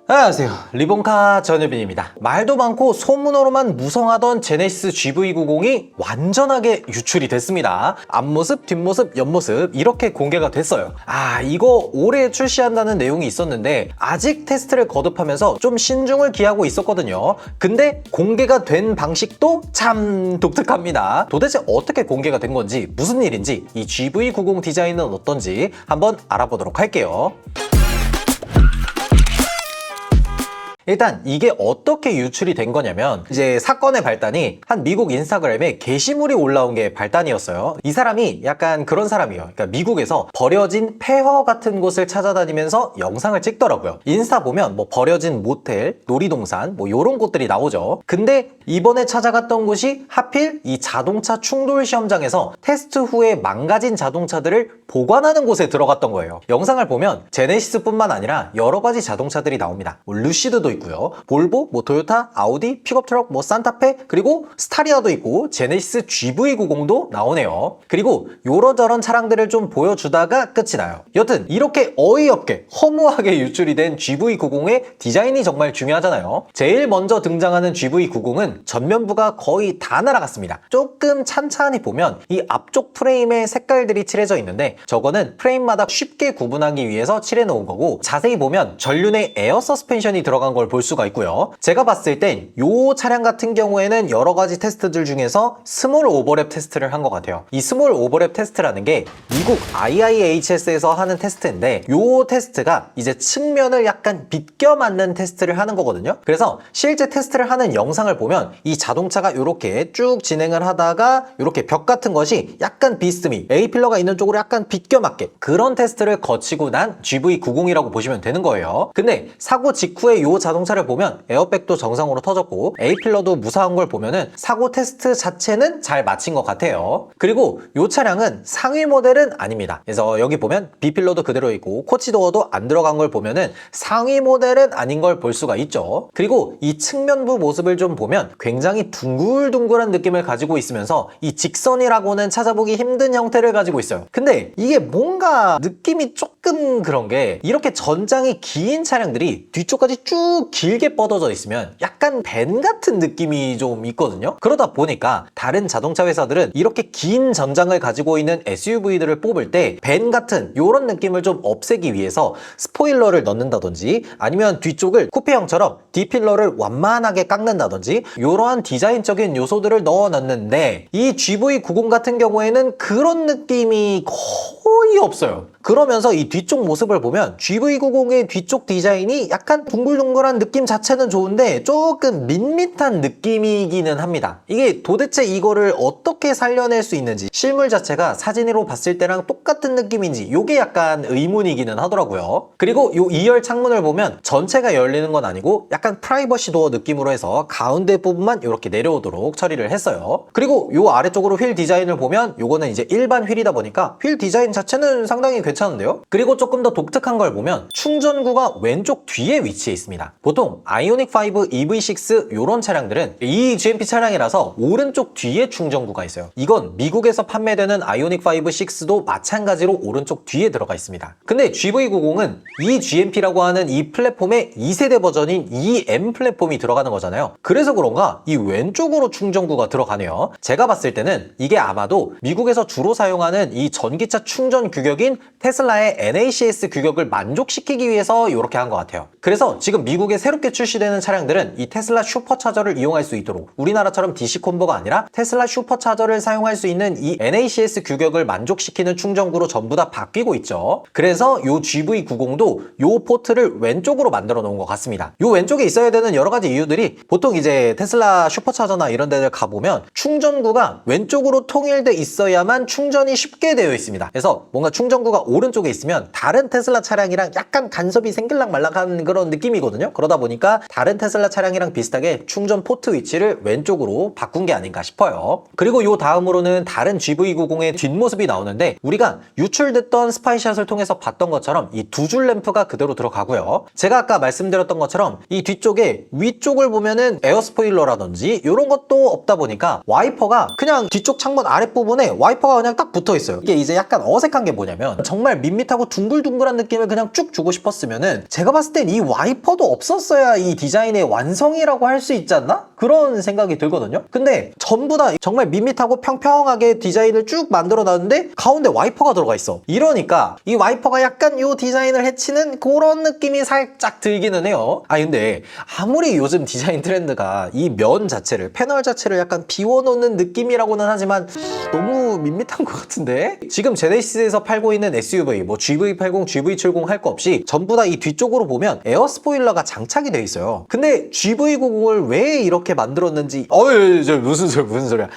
안녕하세요, 리본카 전유빈입니다. 말도 많고 소문으로만 무성하던 제네시스 GV90이 완전하게 유출이 됐습니다. 앞모습, 뒷모습, 옆모습 이렇게 공개가 됐어요. 이거 올해 출시한다는 내용이 있었는데 아직 테스트를 거듭하면서 좀 신중을 기하고 있었거든요. 근데 공개가 된 방식도 참 독특합니다. 도대체 어떻게 공개가 된 건지, 무슨 일인지, 이 GV90 디자인은 어떤지 한번 알아보도록 할게요. 일단 이게 어떻게 유출이 된 거냐면, 이제 사건의 발단이 한 미국 인스타그램에 게시물이 올라온 게 발단이었어요. 이 사람이 약간 그런 사람이에요. 그러니까 미국에서 버려진 폐허 같은 곳을 찾아다니면서 영상을 찍더라고요. 인스타 보면 뭐 버려진 모텔, 놀이동산 뭐 요런 곳들이 나오죠. 근데 이번에 찾아갔던 곳이 하필 이 자동차 충돌 시험장에서 테스트 후에 망가진 자동차들을 보관하는 곳에 들어갔던 거예요. 영상을 보면 제네시스뿐만 아니라 여러 가지 자동차들이 나옵니다. 뭐 루시드도 있고요, 볼보, 뭐 토요타, 아우디, 픽업트럭, 뭐 산타페, 그리고 스타리아도 있고 제네시스 GV90도 나오네요. 그리고 요런저런 차량들을 좀 보여주다가 끝이 나요. 여튼 이렇게 어이없게 허무하게 유출이 된 GV90의 디자인이 정말 중요하잖아요. 제일 먼저 등장하는 GV90은 전면부가 거의 다 날아갔습니다. 조금 찬찬히 보면 이 앞쪽 프레임에 색깔들이 칠해져 있는데 저거는 프레임마다 쉽게 구분하기 위해서 칠해 놓은 거고, 자세히 보면 전륜에 에어 서스펜션이 들어간 걸 볼 수가 있고요. 제가 봤을 땐 이 차량 같은 경우에는 여러 가지 테스트들 중에서 스몰 오버랩 테스트를 한 것 같아요. 이 스몰 오버랩 테스트라는 게 미국 IIHS에서 하는 테스트인데, 이 테스트가 이제 측면을 약간 비껴 맞는 테스트를 하는 거거든요. 그래서 실제 테스트를 하는 영상을 보면 이 자동차가 이렇게 쭉 진행을 하다가 이렇게 벽 같은 것이 약간 비스듬히 A필러가 있는 쪽으로 약간 비껴 맞게, 그런 테스트를 거치고 난 GV90이라고 보시면 되는 거예요. 근데 사고 직후에 이 자동차를 보면 에어백도 정상으로 터졌고 A필러도 무사한 걸 보면은 사고 테스트 자체는 잘 마친 것 같아요. 그리고 이 차량은 상위 모델은 아닙니다. 그래서 여기 보면 B필러도 그대로 있고 코치도어도 안 들어간 걸 보면은 상위 모델은 아닌 걸 볼 수가 있죠. 그리고 이 측면부 모습을 좀 보면 굉장히 둥글둥글한 느낌을 가지고 있으면서 이 직선이라고는 찾아보기 힘든 형태를 가지고 있어요. 근데 이게 뭔가 느낌이 조금 그런 게, 이렇게 전장이 긴 차량들이 뒤쪽까지 쭉 길게 뻗어져 있으면 약간 밴 같은 느낌이 좀 있거든요. 그러다 보니까 다른 자동차 회사들은 이렇게 긴 전장을 가지고 있는 SUV들을 뽑을 때 밴 같은 이런 느낌을 좀 없애기 위해서 스포일러를 넣는다든지, 아니면 뒤쪽을 쿠페형처럼 D필러를 완만하게 깎는다든지 이러한 디자인적인 요소들을 넣어 놨는데, 이 GV90 같은 경우에는 그런 느낌이 거의 없어요. 그러면서 이 뒤쪽 모습을 보면 GV90의 뒤쪽 디자인이 약간 둥글둥글한 느낌 자체는 좋은데 조금 밋밋한 느낌이기는 합니다. 이게 도대체 이거를 어떻게 살려낼 수 있는지, 실물 자체가 사진으로 봤을 때랑 똑같은 느낌인지 이게 약간 의문이기는 하더라고요. 그리고 이 2열 창문을 보면 전체가 열리는 건 아니고 약간 프라이버시 도어 느낌으로 해서 가운데 부분만 이렇게 내려오도록 처리를 했어요. 그리고 이 아래쪽으로 휠 디자인을 보면 이거는 이제 일반 휠이다 보니까 휠 디자인 자체는 상당히 괜찮은데요. 그리고 조금 더 독특한 걸 보면 충전구가 왼쪽 뒤에 위치해 있습니다. 보통 아이오닉5 EV6 이런 차량들은 이 GMP 차량이라서 오른쪽 뒤에 충전구가 있어요. 이건 미국에서 판매되는 아이오닉5 6도 마찬가지로 오른쪽 뒤에 들어가 있습니다. 근데 GV90은 이 GMP라고 하는 이 플랫폼에 2세대 버전인 EM 플랫폼이 들어가는 거잖아요. 그래서 그런가 이 왼쪽으로 충전구가 들어가네요. 제가 봤을 때는 이게 아마도 미국에서 주로 사용하는 이 전기차 충전 규격인 테슬라의 NACS 규격을 만족시키기 위해서 이렇게 한 것 같아요. 그래서 지금 미국에 새롭게 출시되는 차량들은 이 테슬라 슈퍼차저를 이용할 수 있도록, 우리나라처럼 DC 콤보가 아니라 테슬라 슈퍼차저를 사용할 수 있는 이 NACS 규격을 만족시키는 충전구로 전부 다 바뀌고 있죠. 그래서 이 GV90도 이 포트를 왼쪽으로 만들어 놓은 것 같습니다. 이 왼쪽에 있어야 되는 여러 가지 이유들이, 보통 이제 테슬라 슈퍼차저나 이런 데를 가보면 충전구가 왼쪽으로 통일돼 있어야만 충전이 쉽게 되어 있습니다. 그래서 뭔가 충전구가 오른쪽에 있으면 다른 테슬라 차량이랑 약간 간섭이 생길랑 말랑한 그런 느낌이거든요. 그러다 보니까 다른 테슬라 차량이랑 비슷하게 충전 포트 위치를 왼쪽으로 바꾼 게 아닌가 싶어요. 그리고 이 다음으로는 다른 GV90의 뒷모습이 나오는데, 우리가 유출됐던 스파이샷을 통해서 봤던 것처럼 이 두 줄 램프가 그대로 들어가고요. 제가 아까 말씀드렸던 것처럼 이 뒤쪽에 위쪽을 보면은 에어 스포일러라든지 이런 것도 없다 보니까 와이퍼가 그냥 뒤쪽 창문 아랫부분에 와이퍼가 그냥 딱 붙어 있어요. 이게 이제 약간 어색한 게 뭐냐면 정말 밋밋하고 둥글둥글한 느낌을 그냥 쭉 주고 싶었으면은 제가 봤을 땐 이 와이퍼도 없었어야 이 디자인의 완성이라고 할 수 있지 않나? 그런 생각이 들거든요. 근데 전부 다 정말 밋밋하고 평평하게 디자인을 쭉 만들어 놨는데 가운데 와이퍼가 들어가 있어. 이러니까 이 와이퍼가 약간 이 디자인을 해치는 그런 느낌이 살짝 들기는 해요. 근데 아무리 요즘 디자인 트렌드가 이 면 자체를, 패널 자체를 약간 비워놓는 느낌이라고는 하지만 너무 밋밋한 것 같은데? 지금 제네시스에서 팔고 있는 SUV, 뭐 GV80, GV70 할 거 없이 전부 다 이 뒤쪽으로 보면 에어 스포일러가 장착이 돼 있어요. 근데 GV90을 왜 이렇게 만들었는지 무슨 소리야.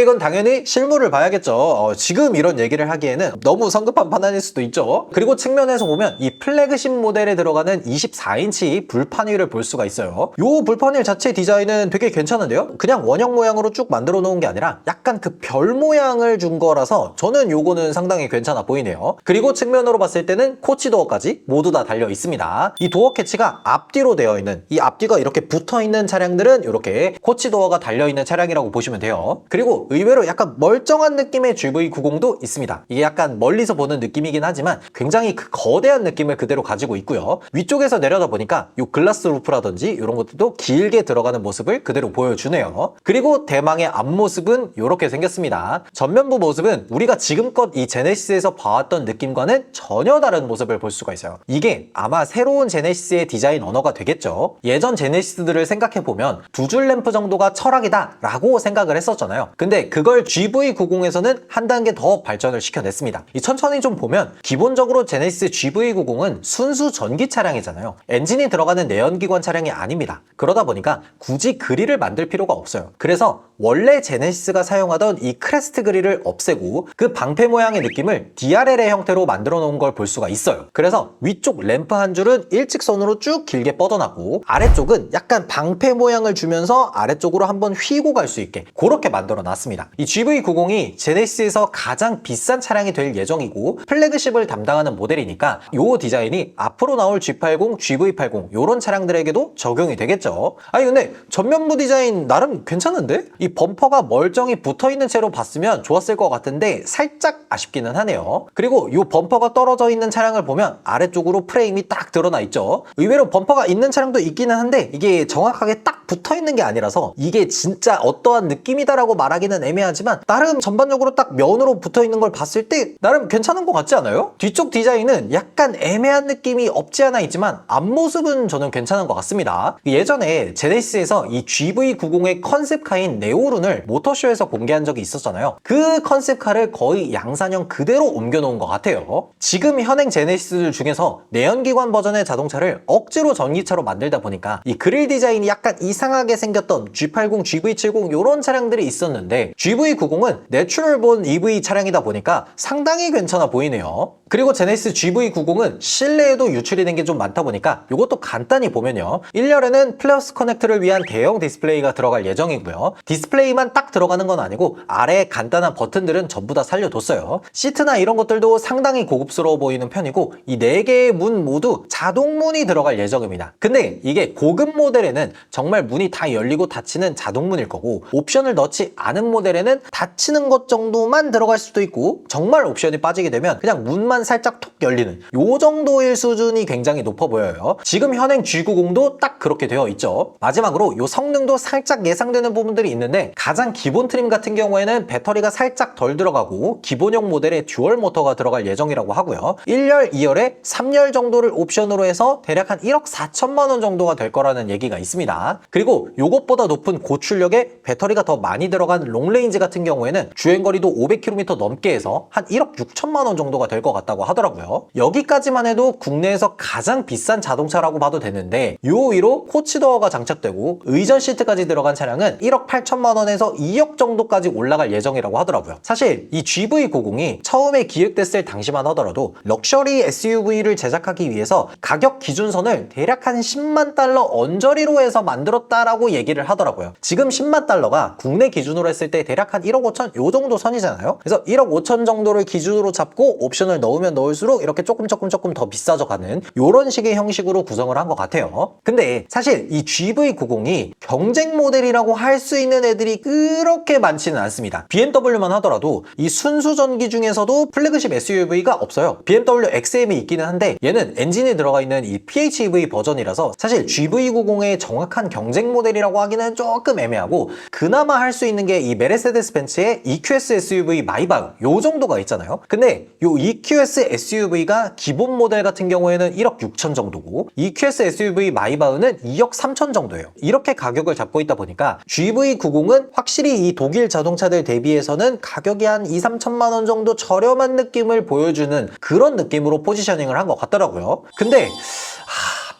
이건 당연히 실물을 봐야겠죠. 지금 이런 얘기를 하기에는 너무 성급한 판단일 수도 있죠. 그리고 측면에서 보면 이 플래그십 모델에 들어가는 24인치 불판 휠을 볼 수가 있어요. 요 불판 휠 자체 디자인은 되게 괜찮은데요? 그냥 원형 모양으로 쭉 만들어 놓은 게 아니라 약간 그 별 모양을 준 거라서 저는 요거는 상당히 괜찮아 보이네요. 그리고 측면으로 봤을 때는 코치도어까지 모두 다 달려 있습니다. 이 도어 캐치가 앞뒤로 되어 있는, 이 앞뒤가 이렇게 붙어 있는 차량들은 이렇게 코치도어가 달려 있는 차량이라고 보시면 돼요. 그리고 의외로 약간 멀쩡한 느낌의 GV90도 있습니다. 이게 약간 멀리서 보는 느낌이긴 하지만 굉장히 그 거대한 느낌을 그대로 가지고 있고요. 위쪽에서 내려다 보니까 이 글라스 루프라든지 이런 것들도 길게 들어가는 모습을 그대로 보여주네요. 그리고 대망의 앞모습은 이렇게 생겼습니다. 전면부 모습은 우리가 지금껏 이 제네시스에서 봐왔던 느낌과는 전혀 다른 모습을 볼 수가 있어요. 이게 아마 새로운 제네시스의 디자인 언어가 되겠죠. 예전 제네시스들을 생각해보면 두 줄 램프 정도가 철학이다 라고 생각을 했었잖아요. 근데 그걸 GV90에서는 한 단계 더 발전을 시켜냈습니다. 천천히 좀 보면 기본적으로 제네시스 GV90은 순수 전기 차량이잖아요. 엔진이 들어가는 내연기관 차량이 아닙니다. 그러다 보니까 굳이 그릴을 만들 필요가 없어요. 그래서 원래 제네시스가 사용하던 이 크레스트 그릴을 없애고 그 방패 모양의 느낌을 DRL의 형태로 만들어 놓은 걸 볼 수가 있어요. 그래서 위쪽 램프 한 줄은 일직선으로 쭉 길게 뻗어놨고 아래쪽은 약간 방패 모양을 주면서 아래쪽으로 한번 휘고 갈 수 있게 그렇게 만들어 놨습니다. 이 GV90이 제네시스에서 가장 비싼 차량이 될 예정이고 플래그십을 담당하는 모델이니까 이 디자인이 앞으로 나올 G80, GV80 이런 차량들에게도 적용이 되겠죠. 근데 전면부 디자인 나름 괜찮은데? 이 범퍼가 멀쩡히 붙어있는 채로 봤으면 좋았을 것 같은데 살짝 아쉽기는 하네요. 그리고 이 범퍼가 떨어져 있는 차량을 보면 아래쪽으로 프레임이 딱 드러나 있죠. 의외로 범퍼가 있는 차량도 있기는 한데 이게 정확하게 딱 붙어있는 게 아니라서 이게 진짜 어떠한 느낌이다라고 말하기는 애매하지만 나름 전반적으로 딱 면으로 붙어있는 걸 봤을 때 나름 괜찮은 것 같지 않아요? 뒤쪽 디자인은 약간 애매한 느낌이 없지 않아 있지만 앞모습은 저는 괜찮은 것 같습니다. 예전에 제네시스에서 이 GV90의 컨셉카인 네오룬을 모터쇼에서 공개한 적이 있었잖아요. 그 컨셉카를 거의 양산형 그대로 옮겨놓은 것 같아요. 지금 현행 제네시스들 중에서 내연기관 버전의 자동차를 억지로 전기차로 만들다 보니까 이 그릴 디자인이 약간 이상하게 생겼던 G80, GV70 이런 차량들이 있었는데 GV90은 내추럴본 EV 차량이다 보니까 상당히 괜찮아 보이네요. 그리고 제네시스 GV90은 실내에도 유출이 된 게 좀 많다 보니까 이것도 간단히 보면요. 1열에는 플러스 커넥트를 위한 대형 디스플레이가 들어갈 예정이고요. 디스플레이만 딱 들어가는 건 아니고 아래에 간단한 버튼들은 전부 다 살려뒀어요. 시트나 이런 것들도 상당히 고급스러워 보이는 편이고 이 4개의 문 모두 자동문이 들어갈 예정입니다. 근데 이게 고급 모델에는 정말 문이 다 열리고 닫히는 자동문일 거고 옵션을 넣지 않은 모델에는 닫히는 것 정도만 들어갈 수도 있고 정말 옵션이 빠지게 되면 그냥 문만 살짝 톡 열리는 요 정도의 수준이 굉장히 높아 보여요. 지금 현행 G90도 딱 그렇게 되어 있죠. 마지막으로 요 성능도 살짝 예상되는 부분들이 있는데 가장 기본 트림 같은 경우에는 배터리가 살짝 덜 들어가고 기본형 모델에 듀얼 모터가 들어갈 예정이라고 하고요. 1열, 2열에 3열 정도를 옵션으로 해서 대략 한 1억 4천만 원 정도가 될 거라는 얘기가 있습니다. 그리고 요것보다 높은 고출력에 배터리가 더 많이 들어간 롱레인지 같은 경우에는 주행거리도 500km 넘게 해서 한 1억 6천만 원 정도가 될 것 같다고 하더라고요. 여기까지만 해도 국내에서 가장 비싼 자동차라고 봐도 되는데 요 위로 코치도어가 장착되고 의전 시트까지 들어간 차량은 1억 8천만 원에서 2억 정도까지 올라갈 예정이라고 하더라고요. 사실 이 GV90이 처음에 기획됐을 당시만 하더라도 럭셔리 SUV를 제작하기 위해서 가격 기준선을 대략 한 10만 달러 언저리로 해서 만들었다라고 얘기를 하더라고요. 지금 10만 달러가 국내 기준으로 했을 때 대략 한 1억 5천 요 정도 선이잖아요. 그래서 1억 5천 정도를 기준으로 잡고 옵션을 넣으면 넣을수록 이렇게 조금 더 비싸져 가는 요런 식의 형식으로 구성을 한 것 같아요. 근데 사실 이 GV90이 경쟁 모델이라고 할 수 있는 애들이 그렇게 많지는 않습니다. BMW만 하더라도 이 순수 전기 중에서도 플래그십 SUV가 없어요. BMW XM이 있기는 한데 얘는 엔진이 들어가 있는 이 PHEV 버전이라서 사실 GV90의 정확한 경쟁 모델이라고 하기는 조금 애매하고, 그나마 할 수 있는 게 이 메르세데스 벤츠의 EQS SUV 마이바흐 요 정도가 있잖아요. 근데 요 EQS SUV가 기본 모델 같은 경우에는 1억 6천 정도고 EQS SUV 마이바흐는 2억 3천 정도예요. 이렇게 가격을 잡고 있다 보니까 GV90은 확실히 이 독일 자동차들 대비해서는 가격이 한 2, 3천만 원 정도 저렴한 느낌을 보여주는 그런 느낌으로 포지셔닝을 한 것 같더라고요. 근데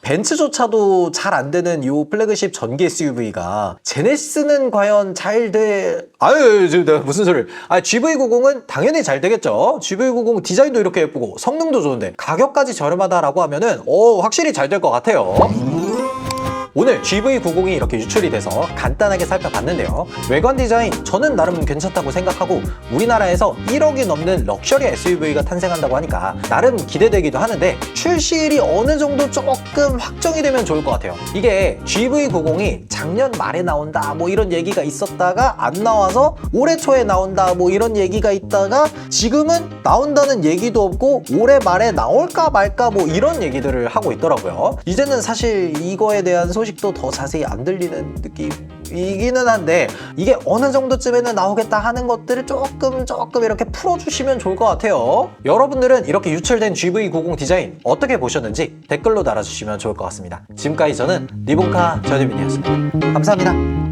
벤츠조차도 잘 안 되는 요 플래그십 전기 SUV가 제네시스는 과연 잘 돼? 아유, 지금 내가 무슨 소리를. GV90은 당연히 잘 되겠죠. GV90 디자인도 이렇게 예쁘고 성능도 좋은데 가격까지 저렴하다라고 하면은 확실히 잘 될 것 같아요. 오늘 GV90이 이렇게 유출이 돼서 간단하게 살펴봤는데요. 외관 디자인 저는 나름 괜찮다고 생각하고 우리나라에서 1억이 넘는 럭셔리 SUV가 탄생한다고 하니까 나름 기대되기도 하는데 출시일이 어느 정도 조금 확정이 되면 좋을 것 같아요. 이게 GV90이 작년 말에 나온다 뭐 이런 얘기가 있었다가 안 나와서 올해 초에 나온다 뭐 이런 얘기가 있다가 지금은 나온다는 얘기도 없고 올해 말에 나올까 말까 뭐 이런 얘기들을 하고 있더라고요. 이제는 사실 이거에 대한 소식도 더 자세히 안 들리는 느낌이기는 한데 이게 어느 정도쯤에는 나오겠다 하는 것들을 조금 이렇게 풀어주시면 좋을 것 같아요. 여러분들은 이렇게 유출된 GV90 디자인 어떻게 보셨는지 댓글로 달아주시면 좋을 것 같습니다. 지금까지 저는 리본카 전유빈이었습니다. 감사합니다.